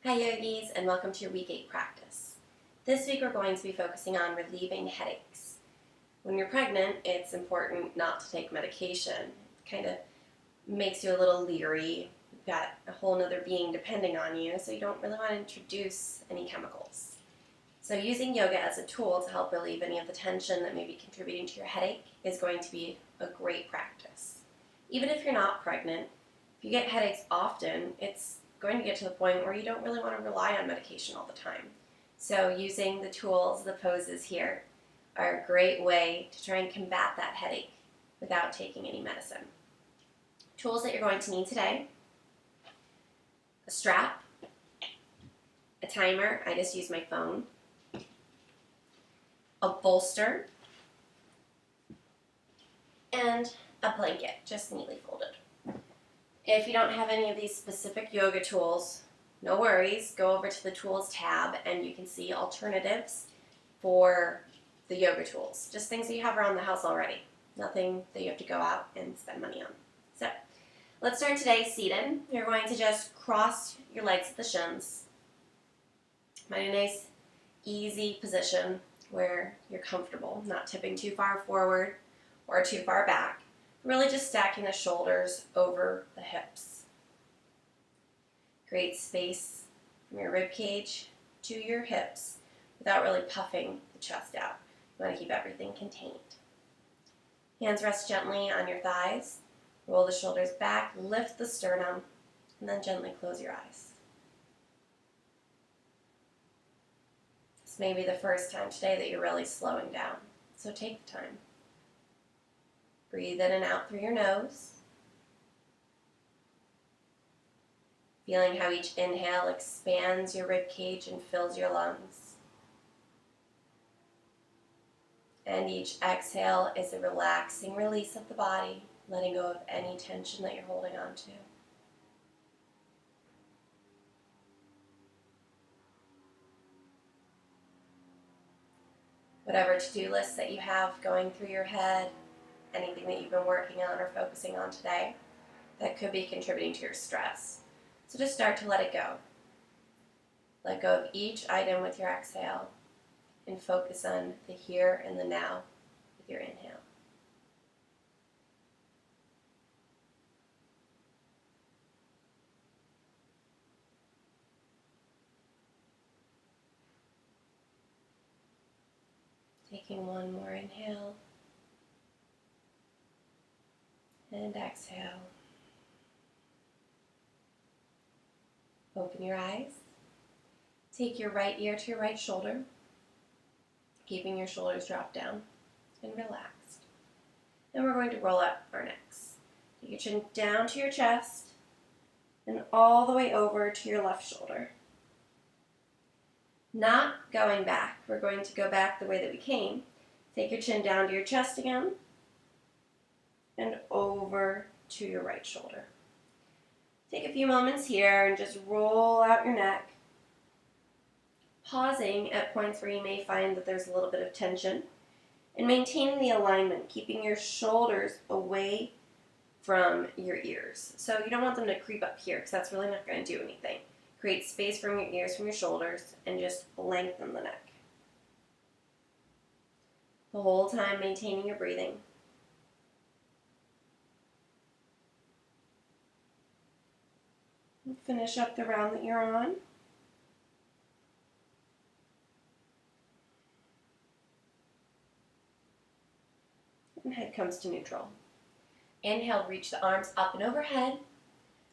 Hi yogis, and welcome to your week 8 practice. This week we're going to be focusing on relieving headaches. When you're pregnant, it's important not to take medication. It kind of makes you a little leery. You've got a whole other being depending on you, so you don't really want to introduce any chemicals. So using yoga as a tool to help relieve any of the tension that may be contributing to your headache is going to be a great practice. Even if you're not pregnant, if you get headaches often, it's going to get to the point where you don't really want to rely on medication all the time. So using the tools, the poses here, are a great way to try and combat that headache without taking any medicine. Tools that you're going to need today: a strap, a timer, I just use my phone, a bolster, and a blanket, just neatly folded. If you don't have any of these specific yoga tools, no worries. Go over to the Tools tab and you can see alternatives for the yoga tools. Just things that you have around the house already. Nothing that you have to go out and spend money on. So, let's start today seated. You're going to just cross your legs at the shins. Find a nice, easy position where you're comfortable, not tipping too far forward or too far back. Really just stacking the shoulders over the hips. Create space from your rib cage to your hips without really puffing the chest out. You want to keep everything contained. Hands rest gently on your thighs. Roll the shoulders back, lift the sternum, and then gently close your eyes. This may be the first time today that you're really slowing down, so take the time. Breathe in and out through your nose. Feeling how each inhale expands your rib cage and fills your lungs. And each exhale is a relaxing release of the body, letting go of any tension that you're holding on to. Whatever to-do list that you have going through your head, anything that you've been working on or focusing on today that could be contributing to your stress. So just start to let it go. Let go of each item with your exhale and focus on the here and the now with your inhale. Taking one more inhale. And exhale. Open your eyes. Take your right ear to your right shoulder, keeping your shoulders dropped down and relaxed. And we're going to roll up our necks. Take your chin down to your chest and all the way over to your left shoulder. Not going back. We're going to go back the way that we came. Take your chin down to your chest again, and over to your right shoulder. Take a few moments here and just roll out your neck, pausing at points where you may find that there's a little bit of tension, and maintaining the alignment, keeping your shoulders away from your ears. So you don't want them to creep up here because that's really not going to do anything. Create space from your ears, from your shoulders, and just lengthen the neck. The whole time maintaining your breathing. Finish up the round that you're on. And head comes to neutral. Inhale, reach the arms up and overhead,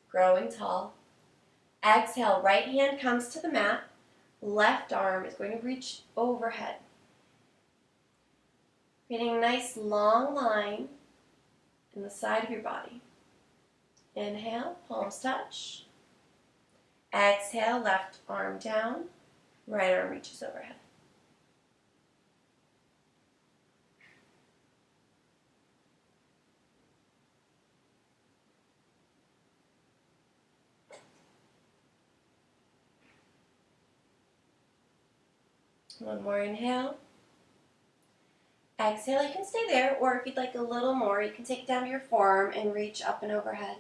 growing tall. Exhale, right hand comes to the mat. Left arm is going to reach overhead. Creating a nice long line in the side of your body. Inhale, palms touch. Exhale, left arm down, right arm reaches overhead. One more inhale. Exhale, you can stay there, or if you'd like a little more, you can take it down to your forearm and reach up and overhead.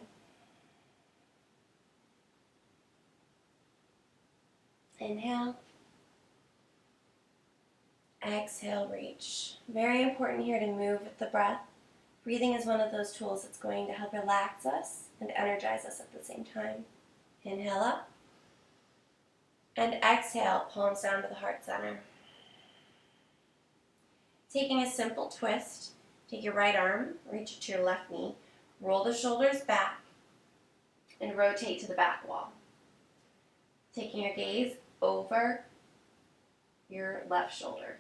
Inhale. Exhale, reach. Very important here to move with the breath. Breathing is one of those tools that's going to help relax us and energize us at the same time. Inhale up. And exhale, palms down to the heart center. Taking a simple twist, take your right arm, reach it to your left knee, roll the shoulders back, and rotate to the back wall. Taking your gaze over your left shoulder.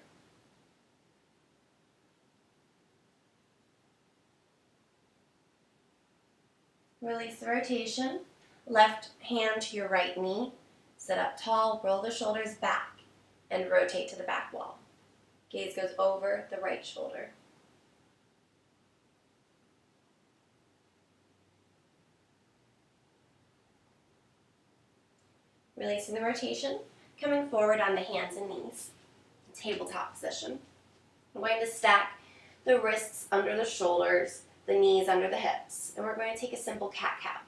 Release the rotation. Left hand to your right knee. Sit up tall, roll the shoulders back, and rotate to the back wall. Gaze goes over the right shoulder. Releasing the rotation, coming forward on the hands and knees. Tabletop position. I'm going to stack the wrists under the shoulders, the knees under the hips, and we're going to take a simple cat-cow.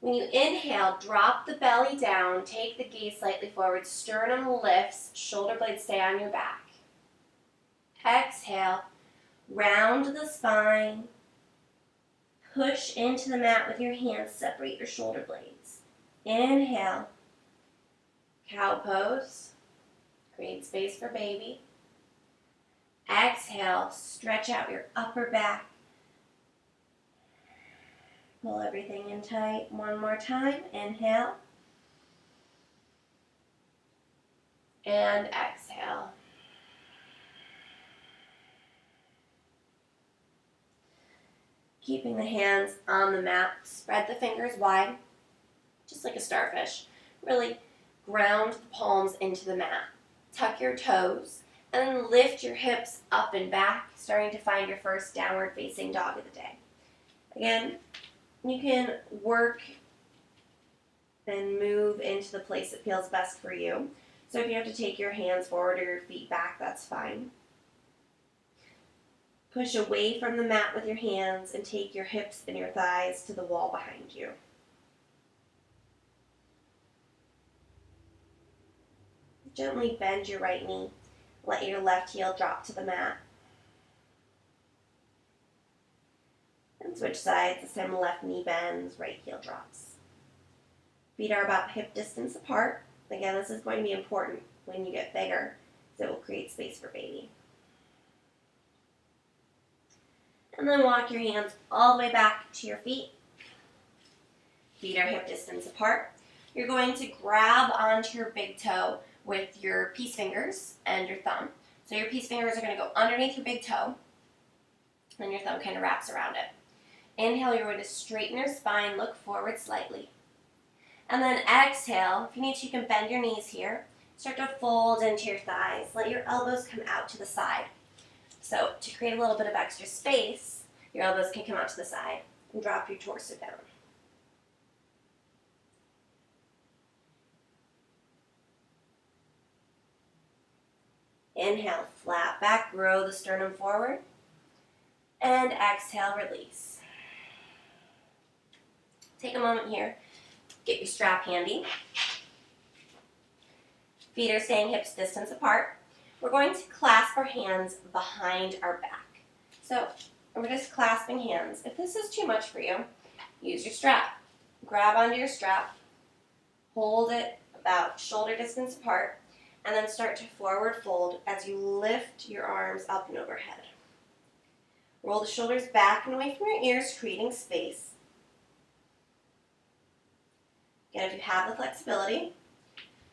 When you inhale, drop the belly down, take the gaze slightly forward, sternum lifts, shoulder blades stay on your back. Exhale, round the spine, push into the mat with your hands, separate your shoulder blades. Inhale, cow pose, create space for baby. Exhale, stretch out your upper back. Pull everything in tight. One more time. Inhale. And exhale. Keeping the hands on the mat. Spread the fingers wide, just like a starfish. Really ground the palms into the mat. Tuck your toes, and then lift your hips up and back, starting to find your first downward facing dog of the day. Again, you can work and move into the place that feels best for you. So if you have to take your hands forward or your feet back, that's fine. Push away from the mat with your hands and take your hips and your thighs to the wall behind you. Gently bend your right knee. Let your left heel drop to the mat. And switch sides. This time left knee bends, right heel drops. Feet are about hip distance apart. Again, this is going to be important when you get bigger, so it will create space for baby. And then walk your hands all the way back to your feet. Feet are hip distance apart. You're going to grab onto your big toe with your peace fingers and your thumb. So your peace fingers are going to go underneath your big toe, and your thumb kind of wraps around it. Inhale, you're going to straighten your spine, look forward slightly. And then exhale, if you need to, you can bend your knees here. Start to fold into your thighs. Let your elbows come out to the side. So to create a little bit of extra space, your elbows can come out to the side and drop your torso down. Inhale, flat back, grow the sternum forward. And exhale, release. Take a moment here, get your strap handy. Feet are staying hips distance apart. We're going to clasp our hands behind our back. So we're just clasping hands. If this is too much for you, use your strap. Grab onto your strap, hold it about shoulder distance apart, and then start to forward fold as you lift your arms up and overhead. Roll the shoulders back and away from your ears, creating space. Again, if you have the flexibility,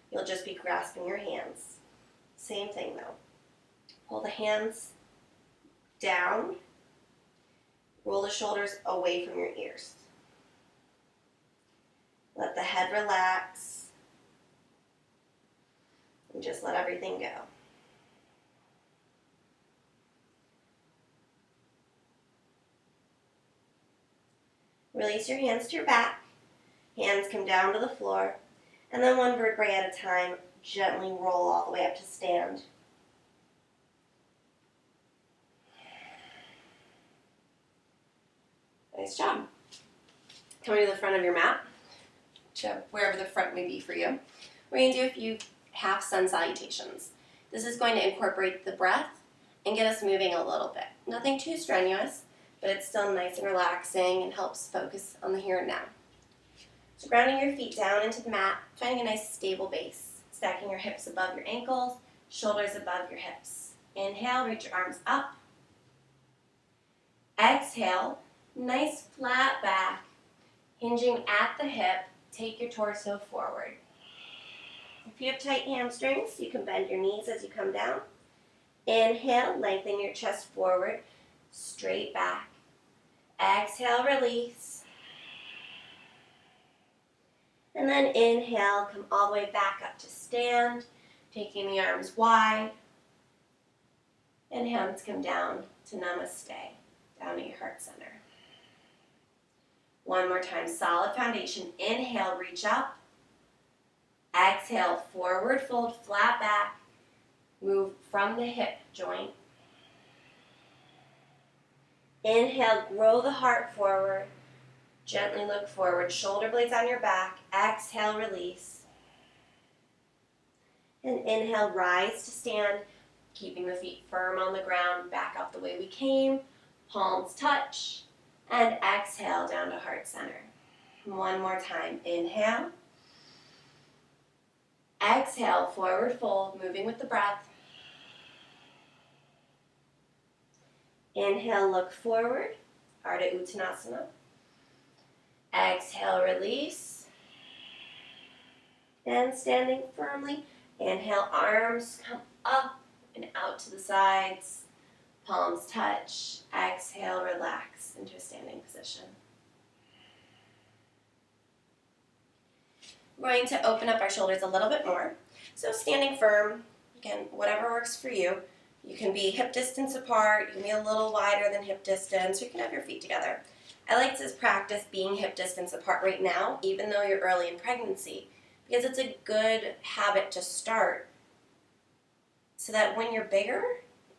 you'll just be grasping your hands. Same thing though. Pull the hands down, roll the shoulders away from your ears. Let the head relax, and just let everything go. Release your hands to your back. Hands come down to the floor, and then one vertebrae at a time, gently roll all the way up to stand. Nice job. Coming to the front of your mat, wherever the front may be for you. we're going to do a few half sun salutations. This is going to incorporate the breath and get us moving a little bit. Nothing too strenuous, but it's still nice and relaxing and helps focus on the here and now. So grounding your feet down into the mat, finding a nice stable base, stacking your hips above your ankles, shoulders above your hips. Inhale, reach your arms up. Exhale, nice flat back, hinging at the hip, take your torso forward. If you have tight hamstrings, you can bend your knees as you come down. Inhale, lengthen your chest forward, straight back. Exhale, release. And then inhale, come all the way back up to stand, taking the arms wide. And hands come down to namaste, down to your heart center. One more time, solid foundation. Inhale, reach up. Exhale, forward fold, flat back. Move from the hip joint. Inhale, grow the heart forward. Gently look forward, shoulder blades on your back. Exhale, release. And inhale, rise to stand, keeping the feet firm on the ground, back up the way we came. Palms touch. And exhale, down to heart center. One more time, inhale. Exhale, forward fold, moving with the breath. Inhale, look forward, Ardha Uttanasana. Exhale, release. And standing firmly, inhale, arms come up and out to the sides. Palms touch. Exhale, relax into a standing position. We're going to open up our shoulders a little bit more. So standing firm, again, whatever works for you. You can be hip distance apart, you can be a little wider than hip distance, or you can have your feet together. I like to practice being hip distance apart right now, even though you're early in pregnancy, because it's a good habit to start so that when you're bigger,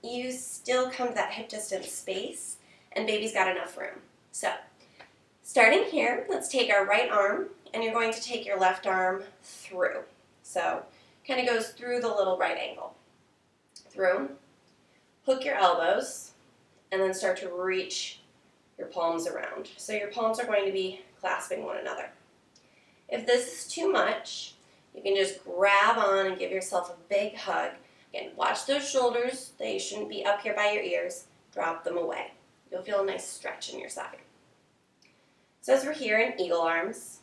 you still come to that hip distance space and baby's got enough room. So, starting here, let's take our right arm and you're going to take your left arm through. So, kind of goes through the little right angle. Through. Hook your elbows and then start to reach your palms around. So your palms are going to be clasping one another. If this is too much, you can just grab on and give yourself a big hug. Again, watch those shoulders. They shouldn't be up here by your ears. Drop them away. You'll feel a nice stretch in your side. So as we're here in eagle arms,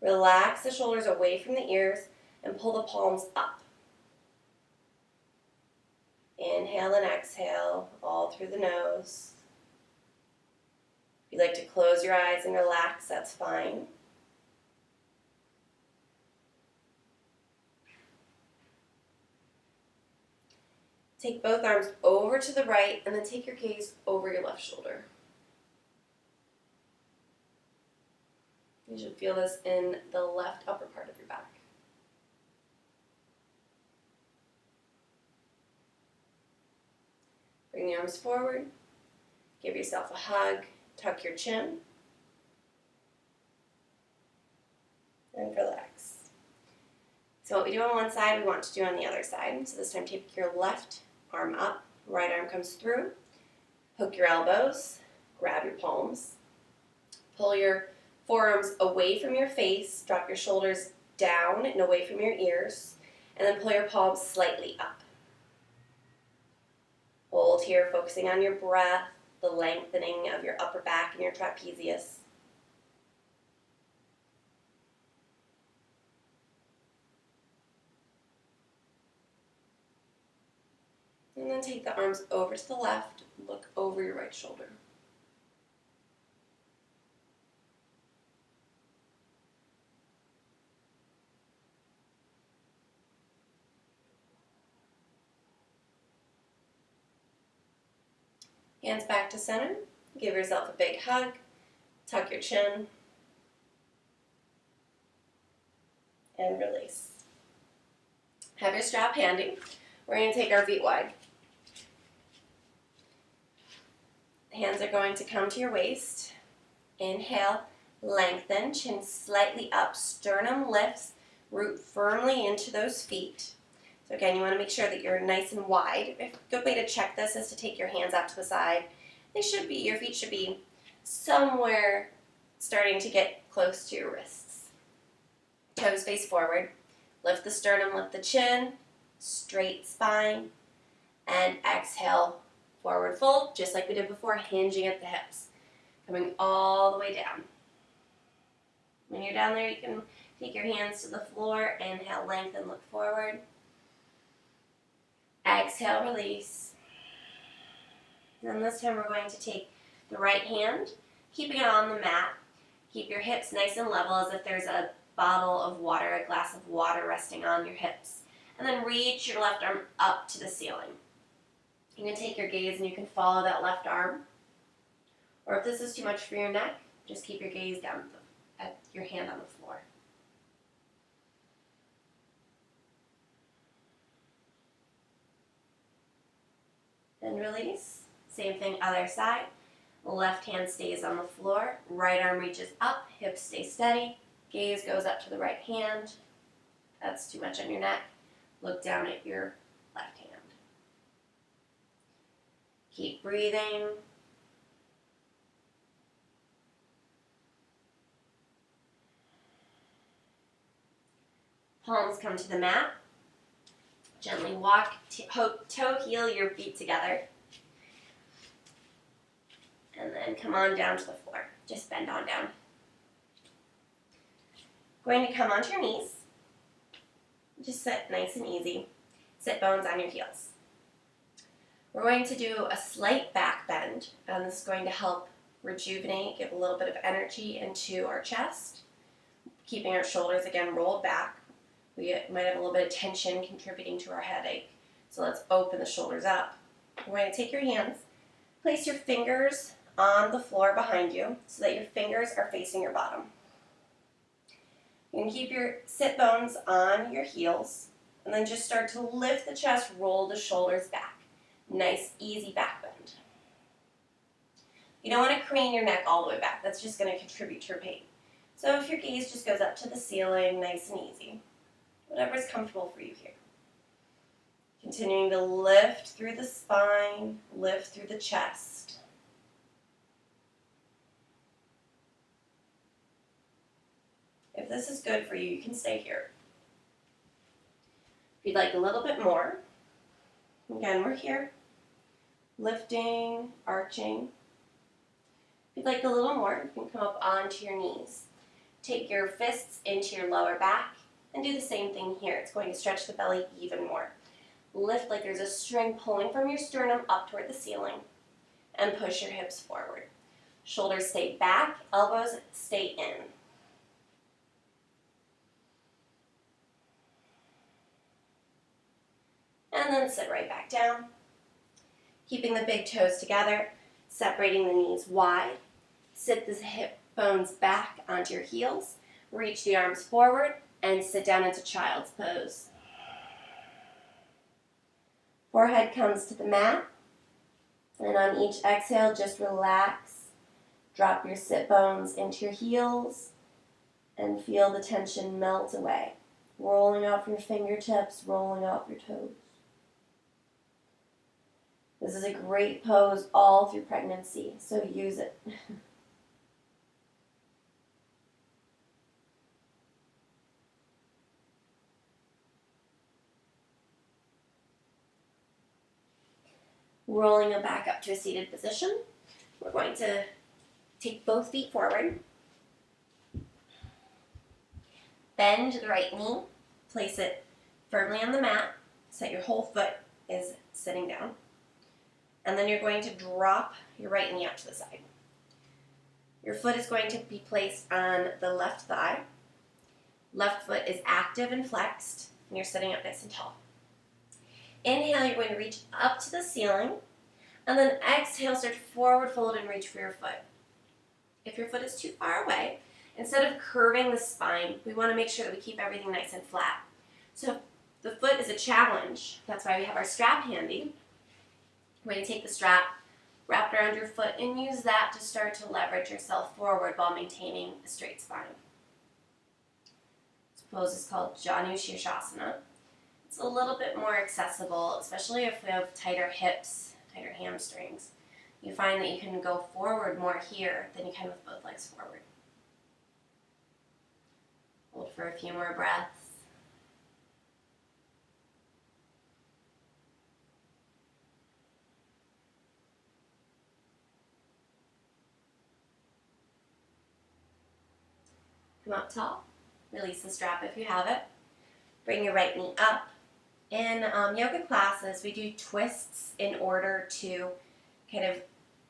relax the shoulders away from the ears and pull the palms up. Inhale and exhale all through the nose. If you'd like to close your eyes and relax, that's fine. Take both arms over to the right and then take your gaze over your left shoulder. You should feel this in the left upper part of your back. Bring the arms forward, give yourself a hug, tuck your chin, and relax. So what we do on one side, we want to do on the other side. So this time take your left arm up, right arm comes through, hook your elbows, grab your palms, pull your forearms away from your face, drop your shoulders down and away from your ears, and then pull your palms slightly up. Hold here, focusing on your breath, the lengthening of your upper back and your trapezius. And then take the arms over to the left, look over your right shoulder. Hands back to center. Give yourself a big hug. Tuck your chin. And release. Have your strap handy. We're going to take our feet wide. Hands are going to come to your waist. Inhale, lengthen, chin slightly up, sternum lifts. Root firmly into those feet. So again, you want to make sure that you're nice and wide. A good way to check this is to take your hands out to the side. Your feet should be somewhere starting to get close to your wrists. Toes face forward. Lift the sternum, lift the chin, straight spine, and exhale, forward fold, just like we did before, hinging at the hips. Coming all the way down. When you're down there, you can take your hands to the floor, inhale, lengthen, look forward. Exhale, release. And this time we're going to take the right hand, keeping it on the mat. Keep your hips nice and level as if there's a bottle of water, a glass of water resting on your hips. And then reach your left arm up to the ceiling. You can take your gaze and you can follow that left arm. Or if this is too much for your neck, just keep your gaze down at your hand on the floor. Then release. Same thing, other side. Left hand stays on the floor. Right arm reaches up. Hips stay steady. Gaze goes up to the right hand. That's too much on your neck. Look down at your left hand. Keep breathing. Palms come to the mat. Gently walk, toe heel your feet together. And then come on down to the floor. Just bend on down. Going to come onto your knees. Just sit nice and easy. Sit bones on your heels. We're going to do a slight back bend, and this is going to help rejuvenate, give a little bit of energy into our chest, keeping our shoulders again rolled back. We might have a little bit of tension contributing to our headache. So let's open the shoulders up. We're going to take your hands, place your fingers on the floor behind you so that your fingers are facing your bottom. You can keep your sit bones on your heels and then just start to lift the chest, roll the shoulders back. Nice, easy back bend. You don't want to crane your neck all the way back. That's just going to contribute to your pain. So if your gaze just goes up to the ceiling, nice and easy. Whatever's comfortable for you here. Continuing to lift through the spine, lift through the chest. If this is good for you, you can stay here. If you'd like a little bit more, again, we're here. Lifting, arching. If you'd like a little more, you can come up onto your knees. Take your fists into your lower back and do the same thing here. It's going to stretch the belly even more. Lift like there's a string pulling from your sternum up toward the ceiling and push your hips forward. Shoulders stay back, elbows stay in. And then sit right back down. Keeping the big toes together, separating the knees wide. Sit the hip bones back onto your heels. Reach the arms forward and sit down into child's pose. Forehead comes to the mat. And on each exhale, just relax. Drop your sit bones into your heels and feel the tension melt away. Rolling off your fingertips, rolling off your toes. This is a great pose all through pregnancy, so use it. Rolling it back up to a seated position. We're going to take both feet forward. Bend the right knee. Place it firmly on the mat so that your whole foot is sitting down. And then you're going to drop your right knee out to the side. Your foot is going to be placed on the left thigh. Left foot is active and flexed, and you're sitting up nice and tall. Inhale, you're going to reach up to the ceiling, and then exhale, start to forward fold and reach for your foot. If your foot is too far away, instead of curving the spine, we want to make sure that we keep everything nice and flat. So if the foot is a challenge, that's why we have our strap handy. We're going to take the strap, wrap it around your foot, and use that to start to leverage yourself forward while maintaining a straight spine. So pose is called Janu Shirshasana. It's a little bit more accessible, especially if we have tighter hips, tighter hamstrings. You find that you can go forward more here than you can with both legs forward. Hold for a few more breaths. Come up tall. Release the strap if you have it. Bring your right knee up. In yoga classes, we do twists in order to kind of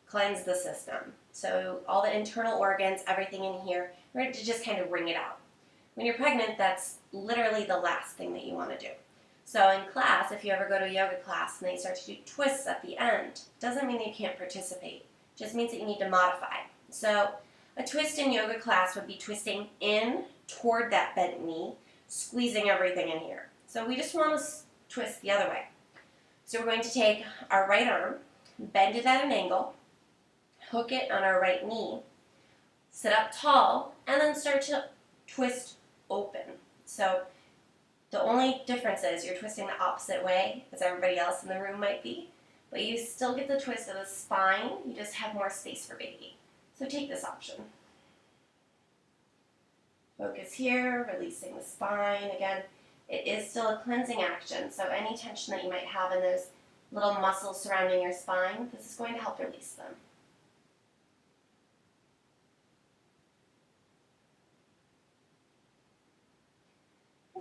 cleanse the system. So all the internal organs, everything in here, we're going to just kind of wring it out. When you're pregnant, that's literally the last thing that you want to do. So in class, if you ever go to a yoga class and they start to do twists at the end, doesn't mean that you can't participate. It just means that you need to modify. So a twist in yoga class would be twisting in toward that bent knee, squeezing everything in here. So we just want to twist the other way. So we're going to take our right arm, bend it at an angle, hook it on our right knee, sit up tall, and then start to twist open. So the only difference is you're twisting the opposite way as everybody else in the room might be, but you still get the twist of the spine, you just have more space for baby. So take this option. Focus here, releasing the spine. Again, it is still a cleansing action, so any tension that you might have in those little muscles surrounding your spine, this is going to help release them.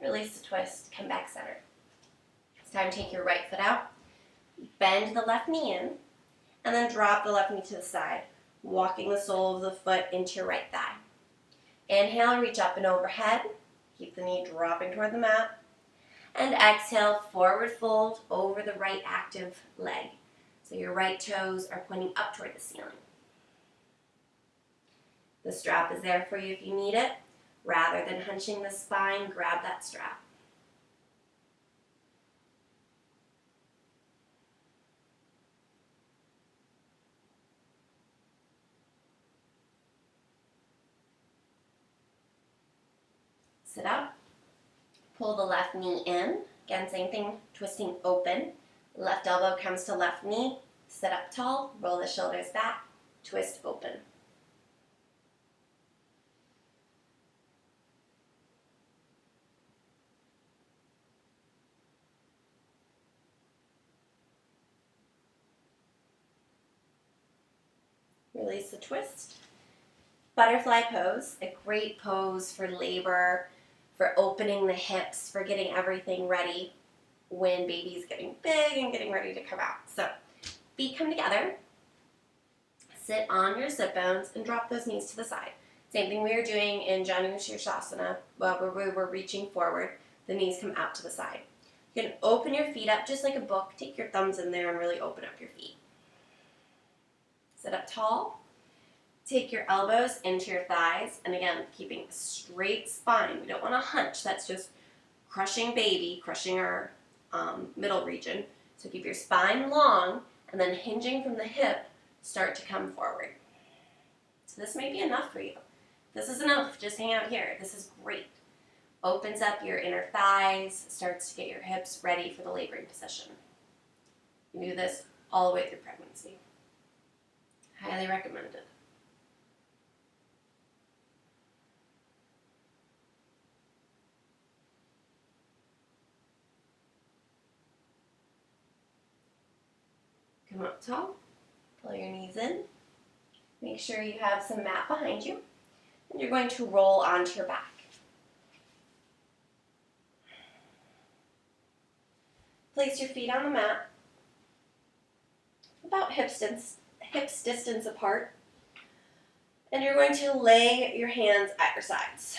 Release the twist, come back center. It's time to take your right foot out, bend the left knee in, and then drop the left knee to the side, walking the sole of the foot into your right thigh. Inhale, reach up and overhead, keep the knee dropping toward the mat, and exhale, forward fold over the right active leg. So your right toes are pointing up toward the ceiling. The strap is there for you if you need it. Rather than hunching the spine, grab that strap. Sit up. Pull the left knee in. Again, same thing, twisting open. Left elbow comes to left knee. Sit up tall, roll the shoulders back, twist open. Release the twist. Butterfly pose, a great pose for labor, for opening the hips, for getting everything ready when baby's getting big and getting ready to come out. So feet come together, sit on your sit bones and drop those knees to the side. Same thing we were doing in Janu Shirshasana, where we were reaching forward, the knees come out to the side. You can open your feet up just like a book, take your thumbs in there and really open up your feet. Sit up tall. Take your elbows into your thighs, and again, keeping a straight spine. We don't want to hunch. That's just crushing baby, crushing our middle region. So keep your spine long, and then hinging from the hip, start to come forward. So this may be enough for you. This is enough. Just hang out here. This is great. Opens up your inner thighs, starts to get your hips ready for the laboring position. You can do this all the way through pregnancy. Highly recommended. Come up tall, pull your knees in, make sure you have some mat behind you, and you're going to roll onto your back. Place your feet on the mat, about hips distance apart, and you're going to lay your hands at your sides.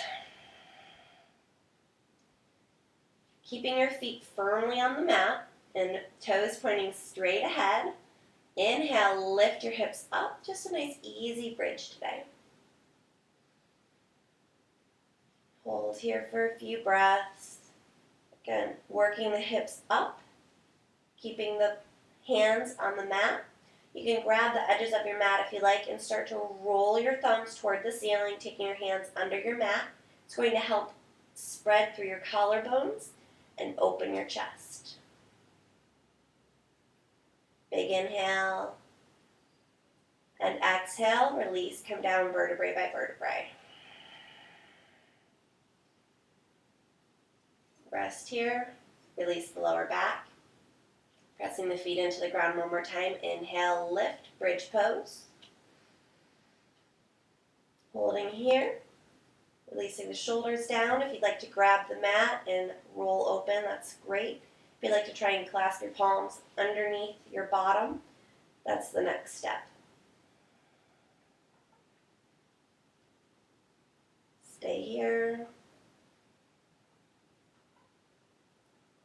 Keeping your feet firmly on the mat and toes pointing straight ahead. Inhale, lift your hips up. Just a nice easy bridge today. Hold here for a few breaths. Again, working the hips up, keeping the hands on the mat. You can grab the edges of your mat if you like and start to roll your thumbs toward the ceiling, taking your hands under your mat. It's going to help spread through your collarbones and open your chest. Big inhale. And exhale, release, come down vertebrae by vertebrae. Rest here. Release the lower back. Pressing the feet into the ground one more time. Inhale, lift, bridge pose. Holding here. Releasing the shoulders down. If you'd like to grab the mat and roll open, that's great. If you'd like to try and clasp your palms underneath your bottom, that's the next step. Stay here.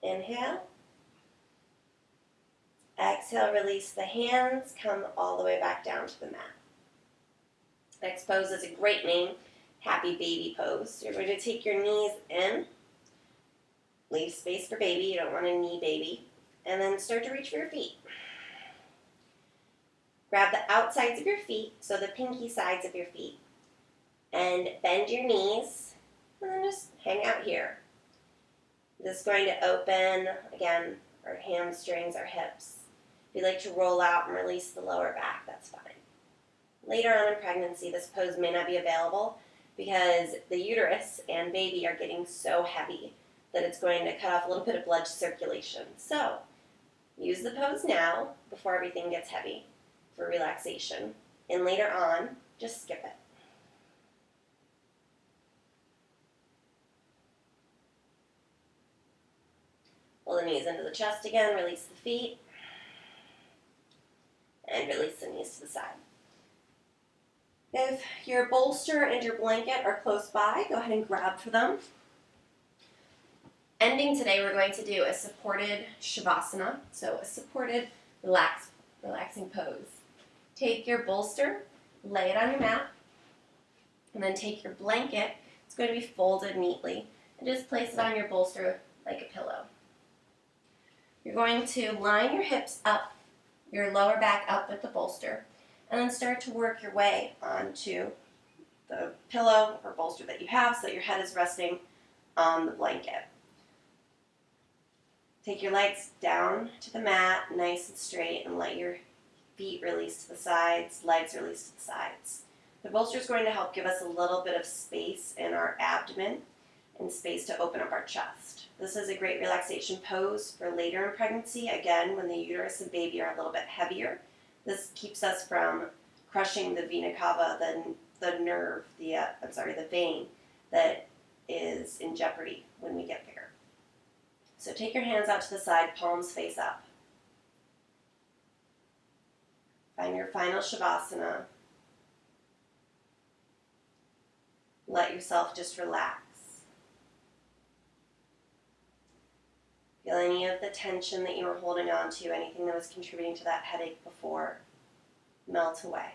Inhale. Exhale, release the hands, come all the way back down to the mat. Next pose is a great name, happy baby pose. You're going to take your knees in, leave space for baby, you don't want a knee baby, and then start to reach for your feet. Grab the outsides of your feet, so the pinky sides of your feet, and bend your knees, and then just hang out here. This is going to open, again, our hamstrings, our hips. If you'd like to roll out and release the lower back, that's fine. Later on in pregnancy, this pose may not be available because the uterus and baby are getting so heavy that it's going to cut off a little bit of blood circulation. So, use the pose now before everything gets heavy for relaxation. And later on, just skip it. Pull the knees into the chest again, release the feet, and release the knees to the side. If your bolster and your blanket are close by, go ahead and grab for them. Ending today, we're going to do a supported shavasana, so a supported relaxing pose. Take your bolster, lay it on your mat, and then take your blanket, it's going to be folded neatly, and just place it on your bolster like a pillow. You're going to line your hips up, your lower back up with the bolster, and then start to work your way onto the pillow or bolster that you have so that your head is resting on the blanket. Take your legs down to the mat, nice and straight, and let your feet release to the sides, legs release to the sides. The bolster is going to help give us a little bit of space in our abdomen and space to open up our chest. This is a great relaxation pose for later in pregnancy, again, when the uterus and baby are a little bit heavier. This keeps us from crushing the vena cava, the nerve, the vein that is in jeopardy when we get there. So take your hands out to the side, palms face up. Find your final shavasana. Let yourself just relax. Feel any of the tension that you were holding on to, anything that was contributing to that headache before, melt away.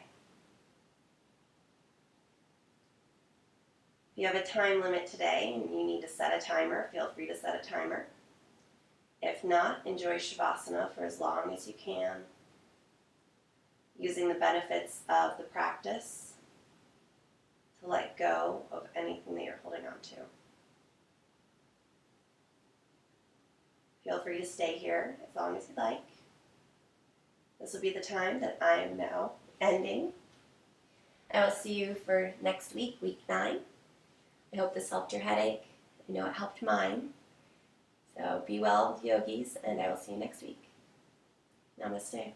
If you have a time limit today and you need to set a timer, feel free to set a timer. If not, enjoy shavasana for as long as you can, using the benefits of the practice to let go of anything that you're holding on to. Feel free to stay here as long as you'd like. This will be the time that I am now ending. I will see you for next week, week 9. I hope this helped your headache. I know it helped mine. So be well, yogis, and I will see you next week. Namaste.